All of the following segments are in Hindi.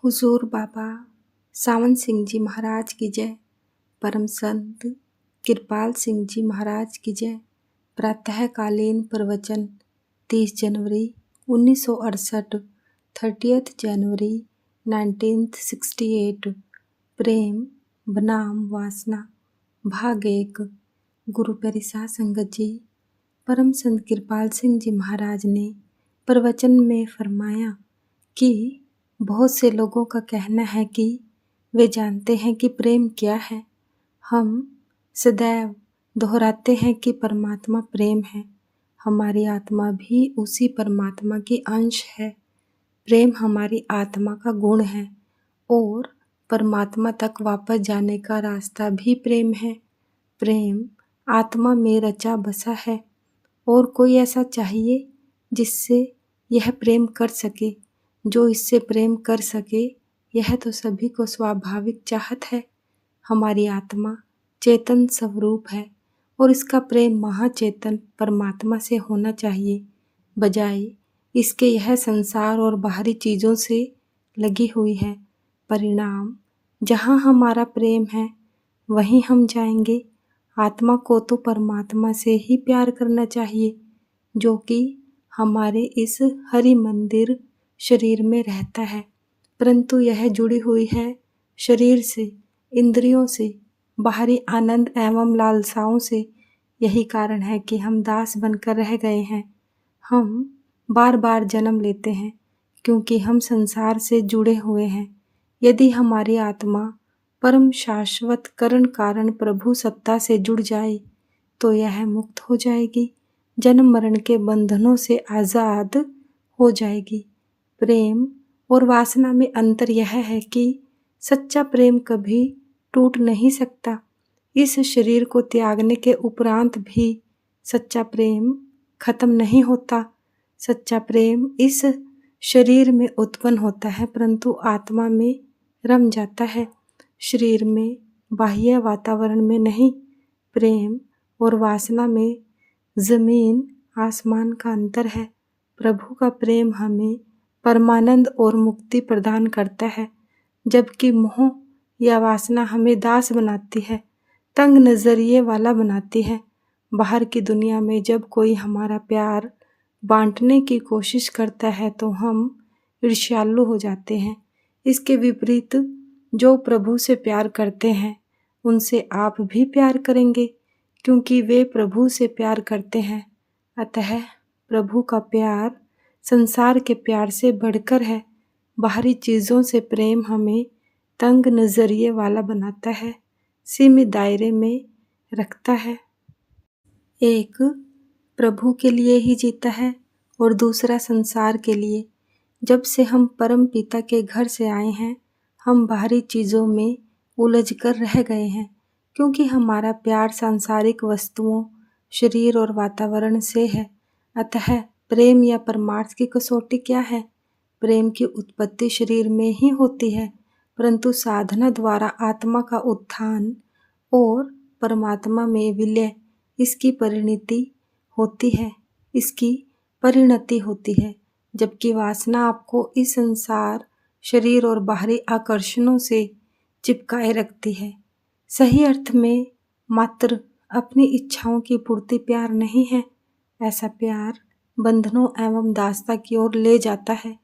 हुजूर बाबा सावन सिंह जी महाराज की जय। परम संत कृपाल सिंह जी महाराज की जय। प्रातःकालीन प्रवचन 30 जनवरी 1968, 30 जनवरी 1968। प्रेम बनाम वासना, भाग 1। गुरु परिसा संगत जी। परम संत कृपाल सिंह जी महाराज ने प्रवचन में फरमाया कि बहुत से लोगों का कहना है कि वे जानते हैं कि प्रेम क्या है। हम सदैव दोहराते हैं कि परमात्मा प्रेम है। हमारी आत्मा भी उसी परमात्मा की अंश है। प्रेम हमारी आत्मा का गुण है और परमात्मा तक वापस जाने का रास्ता भी प्रेम है। प्रेम आत्मा में रचा बसा है और कोई ऐसा चाहिए जिससे यह प्रेम कर सके, जो इससे प्रेम कर सके। यह तो सभी को स्वाभाविक चाहत है। हमारी आत्मा चेतन स्वरूप है और इसका प्रेम महाचेतन परमात्मा से होना चाहिए, बजाय इसके यह संसार और बाहरी चीज़ों से लगी हुई है। परिणाम जहाँ हमारा प्रेम है वहीं हम जाएंगे। आत्मा को तो परमात्मा से ही प्यार करना चाहिए, जो कि हमारे इस हरि मंदिर शरीर में रहता है, परंतु यह जुड़ी हुई है शरीर से, इंद्रियों से, बाहरी आनंद एवं लालसाओं से। यही कारण है कि हम दास बनकर रह गए हैं। हम बार बार जन्म लेते हैं क्योंकि हम संसार से जुड़े हुए हैं। यदि हमारी आत्मा परम शाश्वत करण कारण प्रभु सत्ता से जुड़ जाए तो यह मुक्त हो जाएगी, जन्म मरण के बंधनों से आज़ाद हो जाएगी। प्रेम और वासना में अंतर यह है कि सच्चा प्रेम कभी टूट नहीं सकता। इस शरीर को त्यागने के उपरांत भी सच्चा प्रेम खत्म नहीं होता। सच्चा प्रेम इस शरीर में उत्पन्न होता है परंतु आत्मा में रम जाता है, शरीर में, बाह्य वातावरण में नहीं। प्रेम और वासना में जमीन आसमान का अंतर है। प्रभु का प्रेम हमें परमानंद और मुक्ति प्रदान करता है, जबकि मोह या वासना हमें दास बनाती है, तंग नजरिए वाला बनाती है। बाहर की दुनिया में जब कोई हमारा प्यार बांटने की कोशिश करता है तो हम ईर्ष्यालु हो जाते हैं। इसके विपरीत जो प्रभु से प्यार करते हैं उनसे आप भी प्यार करेंगे, क्योंकि वे प्रभु से प्यार करते हैं। अतः प्रभु का प्यार संसार के प्यार से बढ़कर है। बाहरी चीज़ों से प्रेम हमें तंग नजरिए वाला बनाता है, सीमित दायरे में रखता है। एक प्रभु के लिए ही जीता है और दूसरा संसार के लिए। जब से हम परम पिता के घर से आए हैं, हम बाहरी चीज़ों में उलझ कर रह गए हैं, क्योंकि हमारा प्यार सांसारिक वस्तुओं, शरीर और वातावरण से है। अतः प्रेम या परमार्थ की कसौटी क्या है? प्रेम की उत्पत्ति शरीर में ही होती है, परंतु साधना द्वारा आत्मा का उत्थान और परमात्मा में विलय इसकी परिणति होती है। जबकि वासना आपको इस संसार, शरीर और बाहरी आकर्षणों से चिपकाए रखती है। सही अर्थ में मात्र अपनी इच्छाओं की पूर्ति प्यार नहीं है। ऐसा प्यार बंधनों एवं दासता की ओर ले जाता है।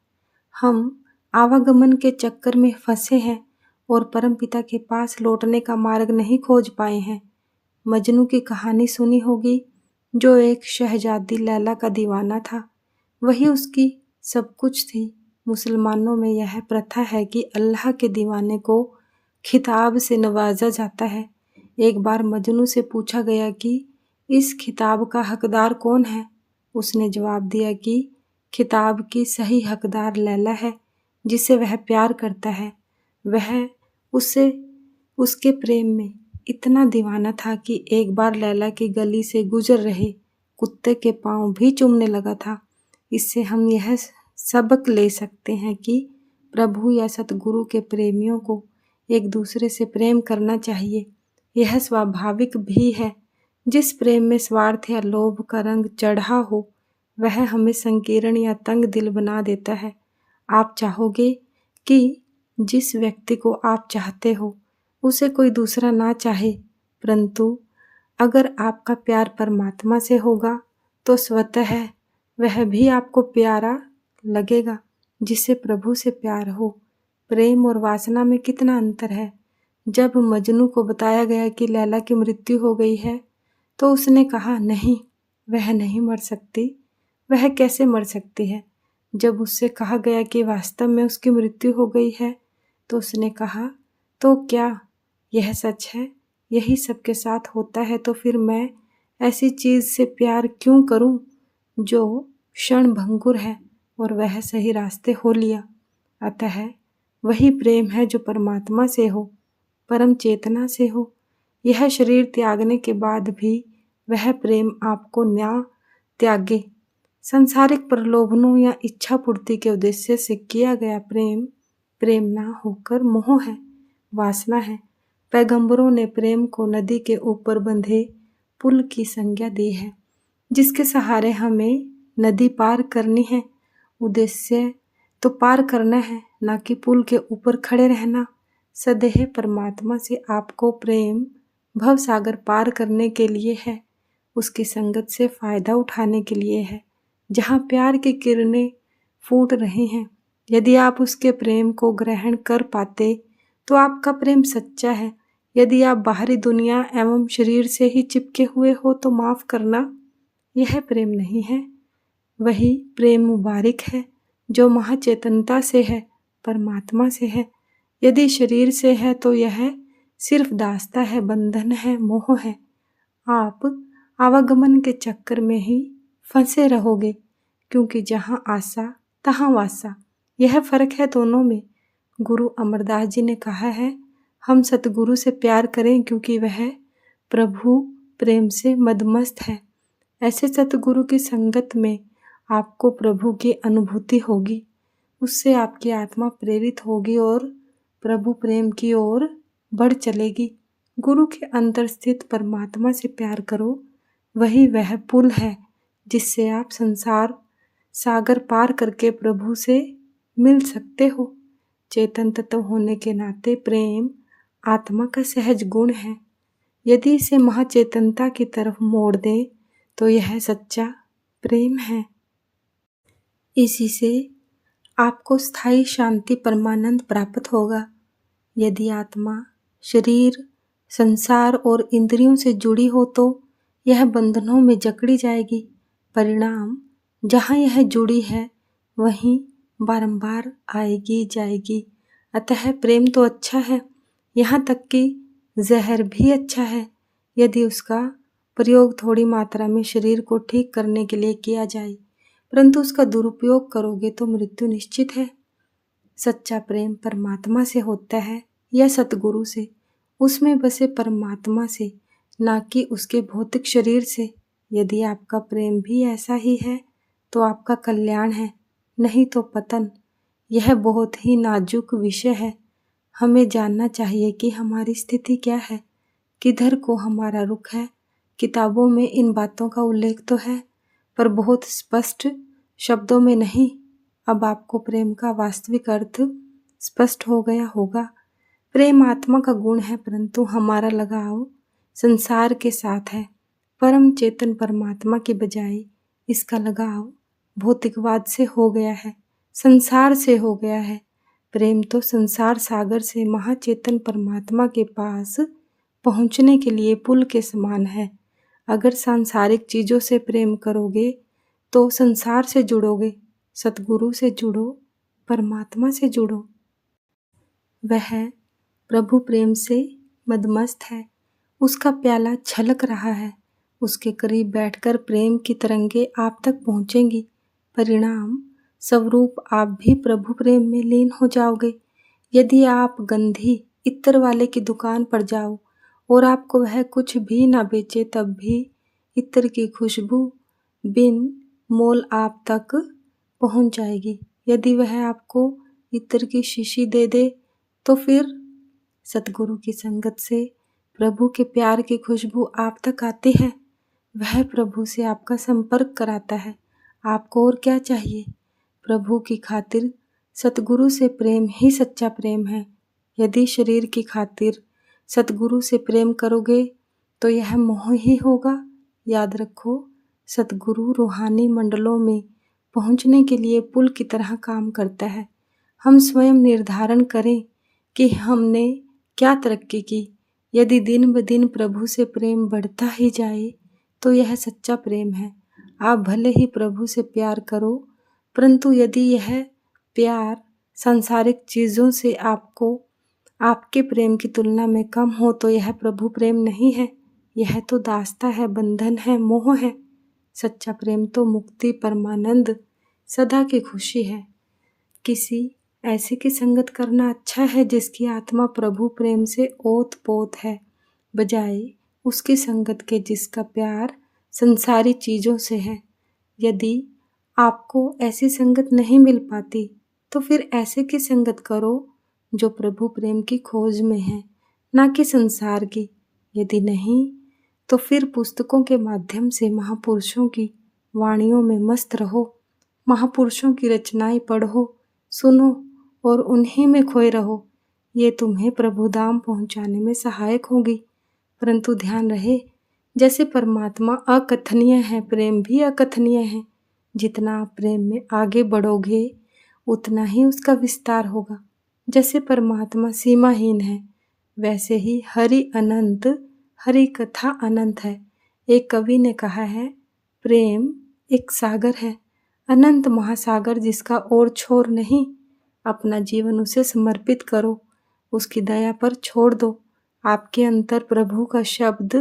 हम आवागमन के चक्कर में फंसे हैं और परमपिता के पास लौटने का मार्ग नहीं खोज पाए हैं। मजनू की कहानी सुनी होगी, जो एक शहजादी लैला का दीवाना था। वही उसकी सब कुछ थी। मुसलमानों में यह प्रथा है कि अल्लाह के दीवाने को खिताब से नवाजा जाता है। एक बार मजनू से पूछा गया कि इस खिताब का हकदार कौन है। उसने जवाब दिया कि खिताब की सही हकदार लैला है, जिसे वह प्यार करता है। वह उसके प्रेम में इतना दीवाना था कि एक बार लैला की गली से गुजर रहे कुत्ते के पांव भी चूमने लगा था। इससे हम यह सबक ले सकते हैं कि प्रभु या सतगुरु के प्रेमियों को एक दूसरे से प्रेम करना चाहिए। यह स्वाभाविक भी है। जिस प्रेम में स्वार्थ या लोभ का रंग चढ़ा हो वह हमें संकीर्ण या तंग दिल बना देता है। आप चाहोगे कि जिस व्यक्ति को आप चाहते हो उसे कोई दूसरा ना चाहे, परंतु अगर आपका प्यार परमात्मा से होगा तो स्वतः वह भी आपको प्यारा लगेगा। जिससे प्रभु से प्यार हो। प्रेम और वासना में कितना अंतर है। जब मजनू को बताया गया कि लैला की मृत्यु हो गई है तो उसने कहा, नहीं, वह नहीं मर सकती, वह कैसे मर सकती है। जब उससे कहा गया कि वास्तव में उसकी मृत्यु हो गई है तो उसने कहा, तो क्या यह सच है? यही सबके साथ होता है, तो फिर मैं ऐसी चीज़ से प्यार क्यों करूं जो क्षण भंगुर है। और वह सही रास्ते हो लिया। अतः वही प्रेम है जो परमात्मा से हो, परम चेतना से हो। यह शरीर त्यागने के बाद भी वह प्रेम आपको ना त्यागे। सांसारिक प्रलोभनों या इच्छा पूर्ति के उद्देश्य से किया गया प्रेम, प्रेम ना होकर मोह है, वासना है। पैगंबरों ने प्रेम को नदी के ऊपर बंधे पुल की संज्ञा दी है, जिसके सहारे हमें नदी पार करनी है। उद्देश्य तो पार करना है, ना कि पुल के ऊपर खड़े रहना। सदैव परमात्मा से आपको प्रेम भव सागर पार करने के लिए है, उसकी संगत से फायदा उठाने के लिए है, जहाँ प्यार की किरणें फूट रही हैं। यदि आप उसके प्रेम को ग्रहण कर पाते तो आपका प्रेम सच्चा है। यदि आप बाहरी दुनिया एवं शरीर से ही चिपके हुए हो तो माफ करना, यह प्रेम नहीं है। वही प्रेम मुबारक है जो महाचेतनता से है, परमात्मा से है। यदि शरीर से है तो यह सिर्फ दास्ता है, बंधन है, मोह है। आप आवागमन के चक्कर में ही फंसे रहोगे, क्योंकि जहाँ आशा तहाँ वासा, यह फर्क है दोनों में। गुरु अमरदास जी ने कहा है, हम सतगुरु से प्यार करें क्योंकि वह प्रभु प्रेम से मदमस्त है। ऐसे सतगुरु की संगत में आपको प्रभु की अनुभूति होगी, उससे आपकी आत्मा प्रेरित होगी और प्रभु प्रेम की ओर बढ़ चलेगी। गुरु के अंतर स्थित परमात्मा से प्यार करो, वही वह पुल है जिससे आप संसार सागर पार करके प्रभु से मिल सकते हो। चेतन तत्व होने के नाते प्रेम आत्मा का सहज गुण है। यदि इसे महाचेतनता की तरफ मोड़ दें तो यह सच्चा प्रेम है। इसी से आपको स्थायी शांति परमानंद प्राप्त होगा। यदि आत्मा शरीर संसार और इंद्रियों से जुड़ी हो तो यह बंधनों में जकड़ी जाएगी। परिणाम जहाँ यह जुड़ी है वहीं बारंबार आएगी जाएगी। अतः प्रेम तो अच्छा है, यहाँ तक कि जहर भी अच्छा है, यदि उसका प्रयोग थोड़ी मात्रा में शरीर को ठीक करने के लिए किया जाए, परंतु उसका दुरुपयोग करोगे तो मृत्यु निश्चित है। सच्चा प्रेम परमात्मा से होता है या सतगुरु से, उसमें बसे परमात्मा से, ना कि उसके भौतिक शरीर से। यदि आपका प्रेम भी ऐसा ही है तो आपका कल्याण है, नहीं तो पतन। यह बहुत ही नाजुक विषय है। हमें जानना चाहिए कि हमारी स्थिति क्या है, किधर को हमारा रुख है। किताबों में इन बातों का उल्लेख तो है, पर बहुत स्पष्ट शब्दों में नहीं। अब आपको प्रेम का वास्तविक अर्थ स्पष्ट हो गया होगा। प्रेम आत्मा का गुण है, परंतु हमारा लगाव संसार के साथ है। परम चेतन परमात्मा के बजाय इसका लगाव भौतिकवाद से हो गया है, संसार से हो गया है। प्रेम तो संसार सागर से महाचेतन परमात्मा के पास पहुंचने के लिए पुल के समान है। अगर सांसारिक चीज़ों से प्रेम करोगे तो संसार से जुड़ोगे, सतगुरु से जुड़ो, परमात्मा से जुड़ो। वह प्रभु प्रेम से मदमस्त है, उसका प्याला छलक रहा है। उसके करीब बैठकर प्रेम की तरंगे आप तक पहुँचेंगी। परिणाम स्वरूप आप भी प्रभु प्रेम में लीन हो जाओगे। यदि आप गंधी इत्र वाले की दुकान पर जाओ और आपको वह कुछ भी ना बेचे, तब भी इत्र की खुशबू बिन मोल आप तक पहुंच जाएगी। यदि वह आपको इत्र की शीशी दे दे तो फिर सतगुरु की संगत से प्रभु के प्यार की खुशबू आप तक आती है। वह प्रभु से आपका संपर्क कराता है। आपको और क्या चाहिए? प्रभु की खातिर सतगुरु से प्रेम ही सच्चा प्रेम है। यदि शरीर की खातिर सतगुरु से प्रेम करोगे तो यह मोह ही होगा। याद रखो, सतगुरु रूहानी मंडलों में पहुंचने के लिए पुल की तरह काम करता है। हम स्वयं निर्धारण करें कि हमने क्या तरक्की की। यदि दिन ब दिन प्रभु से प्रेम बढ़ता ही जाए तो यह सच्चा प्रेम है। आप भले ही प्रभु से प्यार करो, परंतु यदि यह प्यार सांसारिक चीज़ों से आपके प्रेम की तुलना में कम हो तो यह प्रभु प्रेम नहीं है। यह तो दास्ता है, बंधन है, मोह है। सच्चा प्रेम तो मुक्ति, परमानंद, सदा की खुशी है। किसी ऐसे की संगत करना अच्छा है जिसकी आत्मा प्रभु प्रेम से ओत पोत है, बजाय उसकी संगत के जिसका प्यार संसारी चीज़ों से है। यदि आपको ऐसी संगत नहीं मिल पाती तो फिर ऐसे की संगत करो जो प्रभु प्रेम की खोज में है, ना कि संसार की। यदि नहीं तो फिर पुस्तकों के माध्यम से महापुरुषों की वाणियों में मस्त रहो। महापुरुषों की रचनाएं पढ़ो, सुनो और उन्हीं में खोए रहो। ये तुम्हें प्रभुधाम पहुंचाने में सहायक होगी। परंतु ध्यान रहे, जैसे परमात्मा अकथनीय है, प्रेम भी अकथनीय है। जितना आप प्रेम में आगे बढ़ोगे उतना ही उसका विस्तार होगा। जैसे परमात्मा सीमाहीन है, वैसे ही हरि अनंत, हरि कथा अनंत है। एक कवि ने कहा है, प्रेम एक सागर है, अनंत महासागर जिसका और छोर नहीं। अपना जीवन उसे समर्पित करो, उसकी दया पर छोड़ दो। आपके अंतर प्रभु का शब्द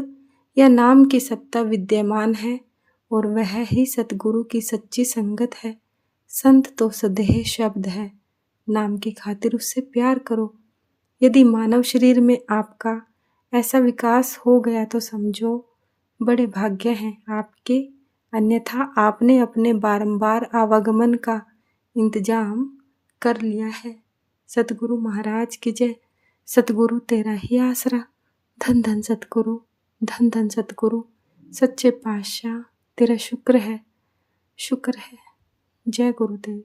या नाम की सत्ता विद्यमान है और वह ही सतगुरु की सच्ची संगत है। संत तो सदेह शब्द है, नाम की खातिर उससे प्यार करो। यदि मानव शरीर में आपका ऐसा विकास हो गया तो समझो बड़े भाग्य हैं आपके, अन्यथा आपने अपने बारंबार आवागमन का इंतजाम कर लिया है। सतगुरु महाराज की जय। सतगुरु तेरा ही आसरा। धन धन सतगुरु, धन धन सतगुरु। सच्चे पातशाह तेरा शुक्र है, शुक्र है। जय गुरुदेव।